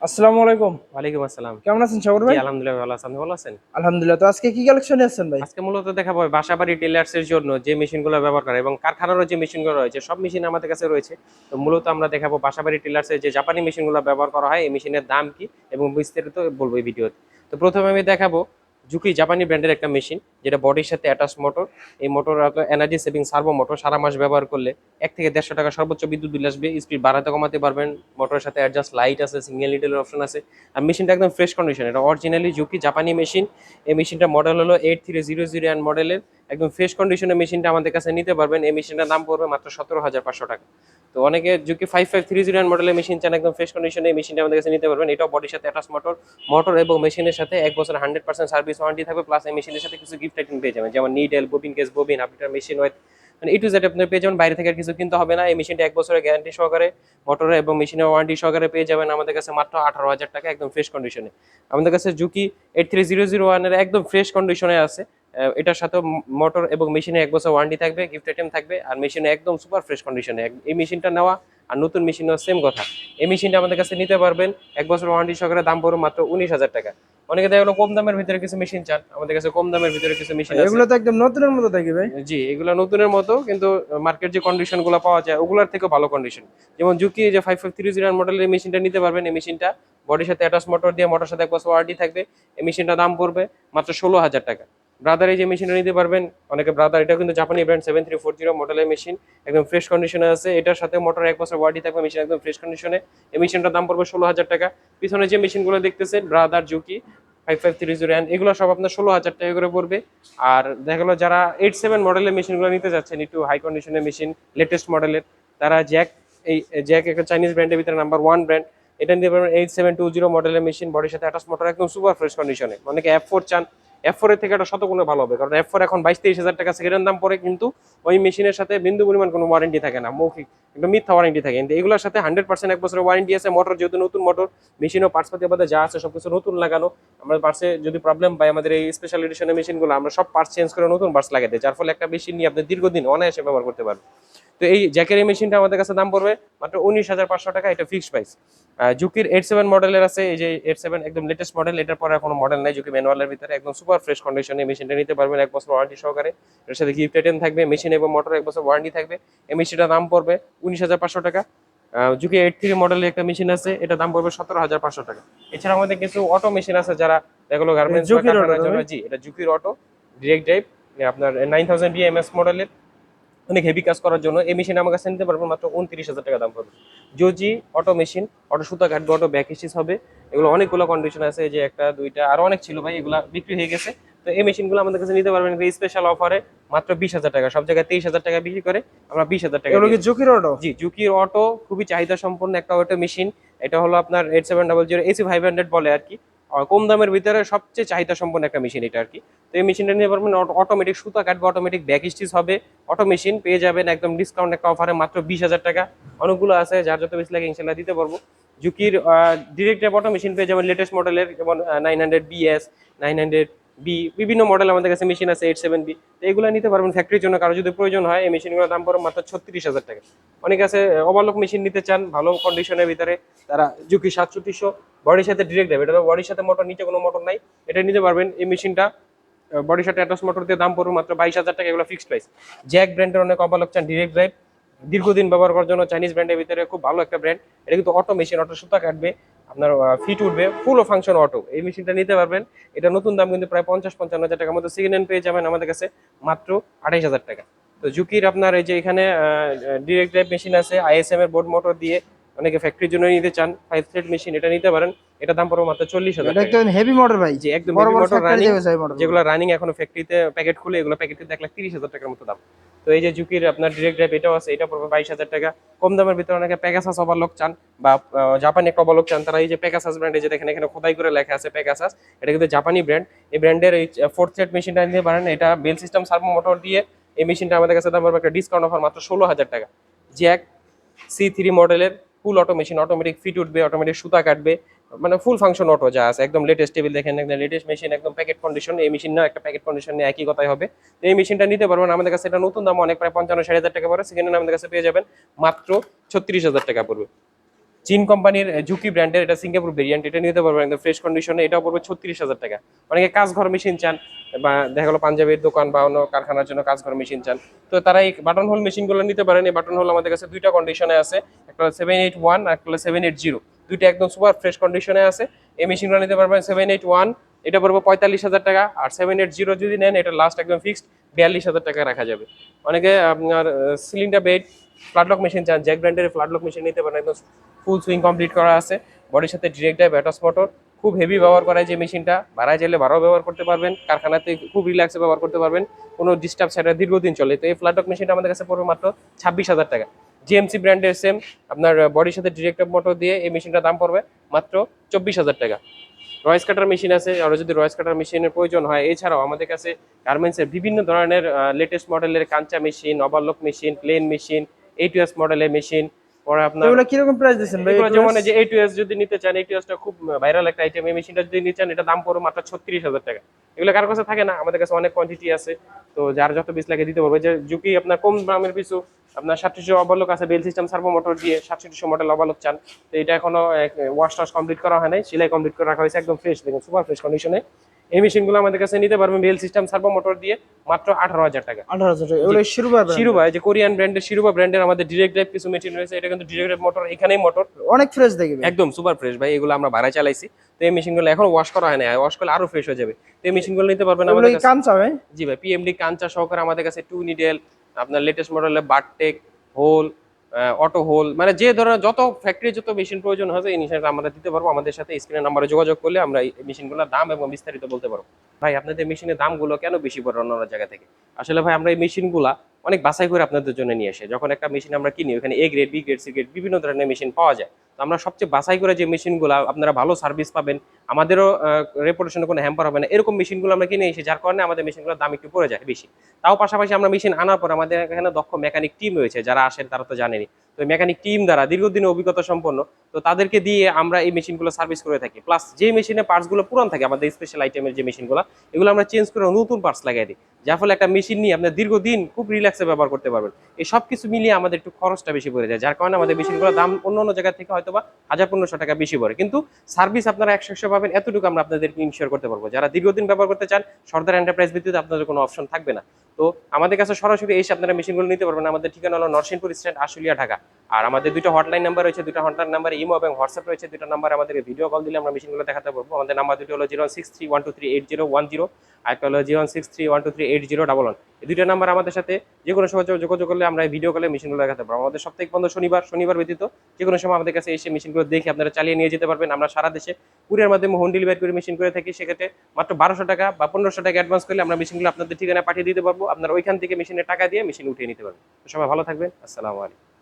আসসালামু আলাইকুম। ওয়ালাইকুম আসসালাম। কেমন আছেন সাগর জি, ভাই? আলহামদুলিল্লাহ ভালো আছেন। আপনি ভালো আছেন? আলহামদুলিল্লাহ। তো আজকে কি কালেকশন নিয়ে আসছেন ভাই? আজকে মূলত দেখাবো বাসাবাড়ি টেইলার্স এর জন্য যে মেশিনগুলো ব্যবহার করে এবং কারখানারও যে মেশিনগুলো রয়েছে সব মেশিন আমাদের কাছে রয়েছে। তো মূলত আমরা দেখাবো বাসাবাড়ি টেইলার্স এর যে জাপানি মেশিনগুলো ব্যবহার করা হয় এই মেশিনের দাম কি এবং বিস্তারিত বলবো এই ভিডিওতে। তো প্রথমে আমি দেখাবো জুকি জাপানি ব্র্যান্ডের একটা মেশিন যেটা বডির সাথে অ্যাটাচ মোটর। এই motor energy saving servo motor সারা মাস ব্যবহার করলে 1 থেকে 150 টাকা সর্বোচ্চ বিদ্যুৎ বিল আসবে। স্পিড বাড়াতে কমাতে পারবেন। মোটরের সাথে অ্যাডজাস্ট লাইট আছে, সিঙ্গেল নিডেলের অপশন আছে। আর মেশিনটা একদম ফ্রেশ কন্ডিশন। এটা অরিজিনালি জুকি জাপানি মেশিন। এই মেশিনটা মডেল হলো 8300 মডেলের। একদম ফ্রেশ কন্ডিশনের মেশিনটা আমাদের কাছে নিতে পারবেন। এই মেশিনটার দাম পড়বে মাত্র 17,500 টাকা। তো অনেকে জুকি 5530 মডেলের মেশিন চান একদম ফ্রেশ কন্ডিশনে, এই মেশিনটা আমাদের কাছে নিতে পারবেন। এটাও বডির সাথে অ্যাটাচ মোটর। মোটর এবং মেশিনের সাথে 1 বছর 100% সার্ভিস ওয়ারেন্টি থাকবে, প্লাস এই মেশিনের সাথে কিছু গিফট আইটেম পেয়ে যাবেন, যেমন নিডেল, ববিন কেস, ববিন, আপনার মেশিন ওয়েট, মানে এ টু জেড আপনি পেয়ে যাবেন। বাইরে থেকে আর কিছু কিনতে হবে না। এই মেশিনটা 1 বছরের গ্যারান্টি সহকারে মোটর এবং মেশিনের ওয়ারেন্টি সহকারে পেয়ে যাবেন আমাদের কাছে মাত্র 18,000 টাকা একদম ফ্রেশ কন্ডিশনে। আমাদের কাছে জুকি 83001 এর একদম ফ্রেশ কন্ডিশনে আছে। এটার সাথে মোটর এবং মেশিনে 1 বছর ওয়ারেন্টি থাকবে, গিফট আইটেম থাকবে, আর মেশিনে একদম সুপার ফ্রেশ কন্ডিশনে। এই মেশিনটা নেওয়া আর নতুন মেশিন নেওয়া সেম কথা। এই মেশিনটা আমাদের কাছে নিতে পারবেন 1 বছর ওয়ারেন্টি সহকারে, দাম পড়বে মাত্র 19,000 টাকা। অনেকে দেখা গেলো কম দামের ভিতরে কিছু মেশিন চান, আমাদের কাছে কম দামের ভিতরে কিছু মেশিন ভাই আছে। এগুলো তো একদম নতুনের মতো দেখি ভাই। জি, এগুলা নতুনের মতো, কিন্তু মার্কেট যে কন্ডিশন গুলো পাওয়া যায় ওগুলার থেকে ভালো কন্ডিশন। যেমন জুকি যে 5530 মডেলের মেশিনটা নিতে পারবেন। এই মেশিনটা বডির সাথে অ্যাটাচ মোটর দিয়ে, মোটর সাথে 1 বছর ওয়ারেন্টি থাকবে। এই মেশিনটার দাম পড়বে মাত্র 16,000 টাকা। ব্রাদার এই যে মেশিনটা নিতে পারবেন, অনেকে ব্রাদার, এটা কিন্তু জাপানি ব্র্যান্ড 7340 মডেলের মেশিন, একদম ফ্রেশ কন্ডিশনে আছে। এটার সাথে মোটর 1 বছর ওয়ারেন্টি থাকবে, মেশিন একদম ফ্রেশ কন্ডিশনে। এই মেশিনটার দাম পড়বে 16,000 টাকা। পিছনে যে মেশিনগুলো দেখতেছেন ব্রাদার, জুকি 5530 এগুলো সব আপনার 16,000 টাকা করে পড়বে। আর দেখা গেলো যারা 87 মডেলের মেশিনগুলো নিতে যাচ্ছেন, একটু হাই কন্ডিশনের মেশিন, লেটেস্ট মডেলের, তারা জ্যাক, এই জ্যাক একটা চাইনিজ ব্র্যান্ডের ভিতরে নাম্বার 1 ব্র্যান্ড, এটা নিতে পারবেন। 8720 মডেলের মেশিন, বডির সাথে অ্যাটাচ মোটর, একদম সুপার ফ্রেশ কন্ডিশনে। অনেকে F4 চান, F4 এর থেকে এটা শতগুণে ভালো হবে, কারণ F4 এখন 22-23 হাজার টাকা সেকেন্ড দাম পড়ে, কিন্তু ওই মেশিনের সাথে বিন্দু পরিমাণ কোনো ওয়ারেন্টি থাকে না, মৌখিক একদম মিথ্যা ওয়ারেন্টি থাকে। কিন্তু এগুলোর সাথে 100% 1 বছরের ওয়ারেন্টি আছে। মোটর যেহেতু নতুন মোটর, মেশিনও পার্টসপাতি আমাদের যা আছে সবকিছু নতুন লাগানো। আমরা পার্টসে যদি প্রবলেম পাই, আমাদের এই স্পেশাল এডিশনের মেশিনগুলো আমরা সব পার্টস চেঞ্জ করে নতুন পার্টস লাগাই দিই, যার ফলে একটা মেশিন নিয়ে আপনি দীর্ঘদিন অনায়াসে ব্যবহার করতে পারবেন। তো এই জ্যাকের এই মেশিনটা আমাদের কাছে দাম পড়বে মাত্র 19,500 টাকা, এটা ফিক্সড প্রাইস। জুকির 87 মডেলের আছে, এই যে 87 একদম লেটেস্ট মডেল, এটার পরে কোনো মডেল নাই জুকি ম্যানুয়ালের ভিতরে, একদম সুপার ফ্রেশ কন্ডিশনে এই মেশিনটা নিতে পারবেন 1 বছর ওয়ারেন্টি সহকারে। এর সাথে গিফট আইটেম থাকবে, মেশিন এবং মোটর 1 বছর ওয়ারেন্টি থাকবে। এই মেশিনটার দাম পড়বে 19,500 টাকা। জুকি 83 মডেলের একটা মেশিন আছে, এটা দাম পড়বে 17,500 টাকা। এছাড়া আমাদের কিছু অটো মেশিন আছে, যারা এগুলো গার্মেন্টস বা ঝুঁকির অটো কারখানার তো জন্য। ভাই। জি, এটা জুকির অটো ডিরেক্ট ড্রাইভ, আপনার 9000 ডিএমএস মডেলের, অনেক হেভি কাজ করার জন্য। এই মেশিন আমার কাছে নিতে পারবেন মাত্র 29,000 টাকা দাম পড়বে। জোজি অটো মেশিন, অটো সুতা কাটবে, অটো ব্যাক স্টিচ হবে। এগুলো অনেকগুলো কন্ডিশন আছে, যে একটা দুইটা আরো অনেক ছিল ভাই, এগুলা বিক্রি হয়ে গেছে। তো এই মেশিনগুলো আমাদের কাছে নিতে পারবেন স্পেশাল অফারে মাত্র 20,000 টাকা। সব জায়গায় 23,000 টাকা বিক্রি করে, আমরা 20,000 টাকা এগুলো দিয়ে কি দিই। ঝুঁকির অটো? জি, জুকির অটো খুবই চাহিদা সম্পন্ন একটা অটো মেশিন। এটা হলো আপনার 8700 AC500 বলে আর কি। কম দামের ভিতরে সবচেয়ে চাহিদা সম্পন্ন একটা মেশিন এটা আর কি। তো এই মেশিনটা নিতে পারবেন, অটোমেটিক সুতা কাটবে, অটোমেটিক ব্যাক স্টিচ হবে, অটো মেশিন পেয়ে যাবেন একদম ডিসকাউন্ট একটা অফারে মাত্র 20,000 টাকা। অনেকগুলো আছে, যার যত বেশি লাগে ইনশাল্লাহ দিতে পারবো। জুকির ডিরেক্ট অটো মেশিন পেয়ে যাবেন লেটেস্ট মডেলের, যেমন 900BS, 900B, বিভিন্ন মডেল আমাদের কাছে মেশিন আছে, 87B। তো এগুলো নিতে পারবেন ফ্যাক্টরির জন্য, কারো যদি প্রয়োজন হয়। এই মেশিনগুলোর দাম পড়বে মাত্র 36,000 টাকা। অনেক আছে ওভারলক মেশিন নিতে চান ভালো কন্ডিশনের ভিতরে, তারা জুকি 730 বডির সাথে ডিরেক্ট দেবে, এটা বডির সাথে মোটর, নিচে কোনো মোটর নাই, এটা নিতে পারবেন। এই মেশিনটা বডির সাথে অ্যাটাচ মোটর দিয়ে দাম পড়বে মাত্র 22,000 টাকা, এগুলো ফিক্সড প্রাইস। জ্যাক ব্র্যান্ডের অনেক ওভারলক চান ডিরেক্ট ড্রাইভ, দীর্ঘদিন ব্যবহার করার জন্য, চাইনিজ ব্র্যান্ডের ভিতরে খুব ভালো একটা ব্র্যান্ড। এটা কিন্তু অটো মেশিন, অটো সুতা কাটবে, আপনার ফিট উঠবে, ফুল ফাংশন অটো। এই মেশিনটা নিতে পারবেন। এটা নতুন দাম কিন্তু প্রায় 50-55 হাজার টাকার মতো, সেকেন্ড হ্যান্ড পেয়ে যাবেন আমাদের কাছে মাত্র 28,000 টাকা। তো জুকির আপনার এই যে এখানে ডিরেক্ট ড্রাইভ মেশিন আছে, আইএসএম এর বোর্ড মোটর দিয়ে, অনেকে ফ্যাক্টরির জন্য নিতে চান 5 থ্রেড মেশিন, এটা নিতে পারেন। এটা দাম পড়বে মাত্র 40,000 এটা টাকা। একদম হেভি মোটর ভাই। জি, একদম বড় হেভি বড় মোটর ফ্যাক্টরি রানিং, যাবে ভাই মোটরগুলো। যেগুলো রানিং এখনো ফ্যাক্টরিতে প্যাকেট খুলে, এগুলো প্যাকেটে 1,30,000 টাকার মতো দাম। তো এই যে জুকির আপনার ডিরেক্ট ড্রাইভ এটাও আছে, এটা পড়বে 22,000 টাকা। কম দামের ভিতরে অনেকে পেগাসাস ওভারলক চান, বা জাপানি একটা ওভারলক চান, তারা এই যে পেগাসাস ব্র্যান্ডে, যে দেখেন এখানে খোদাই করে লেখা আছে পেগাসাস, এটা কিন্তু জাপানি ব্র্যান্ড। এই ব্র্যান্ডের এই 4 থ্রেড মেশিনটা নিতে পারেন। এটা বেল সিস্টেম সার্ভো মোটর দিয়ে এই মেশিনটা আমাদের কাছে দাম পড়বে একটা ডিসকাউন্ট অফার মাত্র 16,000 টাকা। জ্যাক C3 মডেলের full auto machine, automatic fit উঠবে, অটোমেটিক সুতা কাটবে, মানে ফুল ফাংশন অটো যা আছে, একদম লেটেস্ট টেবিল দেখেন, একদম লেটেস্ট মেশিন, একদম প্যাকেট কন্ডিশন। এই মেশিন না একটা প্যাকেট কন্ডিশন নিয়ে একই কথাই হবে। তো এই মেশিনটা নিতে পারবেন আমাদের কাছে, এটা নতুন দাম অনেক, প্রায় 55-60 হাজার টাকা পড়ে, সেকেন্ড হ্যান্ড আমাদের কাছে পেয়ে যাবেন মাত্র 36,000 টাকা পড়বে। চীন কোম্পানির ঝুঁকি ব্র্যান্ডের, এটা সিঙ্গাপুর ভেরিয়েন্ট, এটা নিতে পারবেন একদম ফ্রেশ কন্ডিশনে। এটাও পড়বে 36,000 টাকা। অনেকে কাজ ঘর মেশিন চান, বা দেখা গেলো পাঞ্জাবের দোকান বা অন্য কারখানার জন্য কাজ ঘর মেশিন চান, তো তারা এই বাটন হোল মেশিনগুলো নিতে পারেন। এই বাটন হোল আমাদের কাছে দুইটা কন্ডিশনে আছে, একটা হলো 781 আর একটা হলো 780, দুইটা একদম সুপার ফ্রেশ কন্ডিশনে আছে। এই মেশিনগুলো নিতে পারবেন। 781 এটা পড়বে 45,000 টাকা, আর 780 যদি নেন এটা লাস্ট একদম ফিক্সড 42,000 টাকা রাখা যাবে। অনেকে আপনার সিলিন্ডার বেড ফ্ল্যাটলক মেশিন চান, জ্যাক ব্র্যান্ডের ফ্ল্যাটলক মেশিন নিতে পারেন, একদম ফুল সুইং কমপ্লিট করা আছে, বডির সাথে ডিরেক্ট ড্রাইভ অ্যাটাচ মোটর, খুব হেভি ব্যবহার করায় যে মেশিনটা, ভাড়ায় চাইলে ভাড়াও ব্যবহার করতে পারবেন, কারখানাতে খুব রিল্যাক্সে ব্যবহার করতে পারবেন, কোনো ডিস্টার্ব ছাড়া দীর্ঘদিন চলে। তো এই ফ্ল্যাটলক মেশিনটা আমাদের কাছে পড়বে মাত্র 26,000 টাকা। জিএমসি ব্র্যান্ডের সেম আপনার বডির সাথে ডিরেক্ট মোটর দিয়ে এই মেশিনটার দাম পড়বে মাত্র 24,000 টাকা। রয়েস কাটার মেশিন আছে, আর যদি রয়েস কাটার মেশিনের প্রয়োজন হয়, এছাড়াও আমাদের কাছে গার্মেন্টসের বিভিন্ন ধরনের লেটেস্ট মডেলের কাঞ্চা machine, overlock machine, plain machine, A2S মডেলের মেশিন, পরে আপনার এগুলো কিরকম প্রাইস দিচ্ছেন ভাই? এগুলো যেমন এই যে A2S যদি নিতে চান, A2S টা খুব ভাইরাল একটা আইটেম, এই মেশিনটা যদি নিতে চান এটা দাম পড়বে মাত্র 36,000 টাকা। এগুলো কারোর কাছে থাকে না, আমাদের কাছে অনেক কোয়ান্টিটি আছে, তো যার যত পিস লাগে দিতে পারবে। যে ঝুঁকি আপনার কম দামের পিছু আপনার 3700 ওভারলক আছে, বেল সিস্টেম সার্ভো মোটর দিয়ে 3700 মডেল ওভারলক চান, তো এটা এখনো ওয়াশ টাশ কমপ্লিট করা হয় নাই, সেলাই কমপ্লিট করে রাখা হয়েছে, একদম ফ্রেশ, দেখুন সুপার ফ্রেশ কন্ডিশনে। এই মেশিনগুলো আমাদের কাছে নিতে পারবেন বেল সিস্টেম সার্ভো মোটর দিয়ে মাত্র 18,000 টাকা। 18,000 টাকা। এগুলো শিরোপা brand। শিরোবা, যে কোরিয়ান ব্র্যান্ডের শিরোবা ব্র্যান্ডের আমাদের ডিরেক্ট ড্রাইভ কিছু মেশিন রয়েছে, এটা কিন্তু ডিরেক্ট ড্রাইভ মোটর, এখানেই মোটর অনেক ফ্রেশ দেখি ভাই। একদম সুপার ফ্রেশ ভাই। এগুলো আমরা ভাড়ায় চালাইছি, তো এই মেশিনগুলো এখন ওয়াশ করা হয় না, ওয়াশ করলে আরো ফ্রেশ হয়ে যাবে। তো এই মেশিনগুলো নিতে পারবেন এগুলো আমাদের কি কাছে। কাঁচা ভাই? জি ভাই, পিএমডি কাঞ্চা সহকারে আমাদের কাছে টু নিডেল, আপনার লেটেস্ট মডেলের বারটেক হোল, অটো হোল, মানে যে ধরনের যত ফ্যাক্টরি যত মেশিন প্রয়োজন হবে এই মেশিনটা আমরা দিতে পারবো। আমাদের সাথে স্ক্রিনের নাম্বারে যোগাযোগ করলে আমরা এই মেশিনগুলোর দাম এবং বিস্তারিত বলতে পারবো। ভাই আপনাদের মেশিনের দামগুলো কেন বেশি পড়ে অন্য জায়গা থেকে? আসলে ভাই আমরা এই মেশিনগুলা অনেক বাছাই করে আপনাদের জন্য নিয়ে আসি। যখন একটা মেশিন আমরা কিনি, ওখানে A grade, B grade, C grade বিভিন্ন ধরনের মেশিন পাওয়া যায়, তো আমরা সবচেয়ে বাছাই করে যে মেশিনগুলো আপনারা ভালো সার্ভিস পাবেন, আমাদেরও রেপুটেশনে কোনো হ্যাম্পার হবে না, এরকম মেশিনগুলো আমরা কিনে এসে, যার কারণে আমাদের মেশিনগুলোর দাম একটু পড়ে যায় বেশি। তাও পাশাপাশি আমরা মেশিন আনার পর আমাদের এখানে দক্ষ মেকানিক টিম রয়েছে, যারা আসেন তারা তো জানেনই, তো মেকানিক টিম দ্বারা দীর্ঘদিনের অভিজ্ঞতা সম্পন্ন, তো তাদেরকে দিয়ে আমরা এই মেশিনগুলো সার্ভিস করে থাকি। প্লাস যে মেশিনের পার্টসগুলো পুরান থাকে, আমাদের স্পেশাল আইটেমের যে মেশিনগুলো, এগুলো আমরা চেঞ্জ করে নতুন পার্টস লাগাই দিই, যার ফলে একটা মেশিন নিয়ে আপনার দীর্ঘদিন খুব রিল্যাক্সে ব্যবহার করতে পারবেন। এই সব কিছু মিলিয়ে আমাদের একটু খরচটা বেশি পড়ে যায়, যার কারণে আমাদের মেশিনগুলোর দাম অন্য অন্য জায়গা থেকে হয়তো বা 1,000-1,500 টাকা বেশি পড়ে, কিন্তু সার্ভিস আপনারা 100 পাবেন, এতটুকু আমরা আপনাদেরকে ইনশিওর করতে পারবো। যারা দীর্ঘদিন ব্যবহার করতে চান, সর্দার এন্টারপ্রাইজ ভিত্তিতে আপনাদের কোনো অপশন থাকবে না। তো আমাদের কাছে সরাসরি এসে আপনারা মেশিনগুলো নিতে পারবেন। আমাদের ঠিকানা হলো নরসিংপুর স্ট্যান্ড, আশুলিয়া, ঢাকা। আর আমাদের দুটো হটলাইন নাম্বার রয়েছে, দুটো হটলাইন নাম্বারে ইমো এবং হোয়াটসঅ্যাপ রয়েছে, দুটো নাম্বারে আমাদেরকে ভিডিও কল দিলে আমরা মেশিনগুলো দেখাতে পারবো। আমাদের নাম্বার দুটো হলো 01631238010, আর একটা হলো 01631238011। এই দুটো নাম্বার আমাদের সাথে যে কোনো সময় যোগাযোগ করলে আমরা ভিডিও কলে মেশিনগুলো দেখাতে পারবো। আমাদের সপ্তাহে বন্ধ শনিবার ব্যতীত যে কোনো সময় আমাদের কাছে এসে মেশিনগুলো দেখে আপনারা চালিয়ে নিয়ে যেতে পারবেন। আমরা সারা দেশে কুরিয়ার মাধ্যমে হোম ডেলিভারি করে মেশিন করে থাকি, সেক্ষেত্রে মাত্র 1,200 টাকা বা 1,500 টাকা অ্যাডভান্স করলে আমরা মেশিনগুলো আপনাদের ঠিকানায় পাঠিয়ে দিতে পারবো। আপনারা ওইখান থেকে মেশিনের টাকা দিয়ে মেশিন উঠিয়ে নিতে পারবেন। তো সবাই ভালো থাকবেন, আসসালামু আলাইকুম।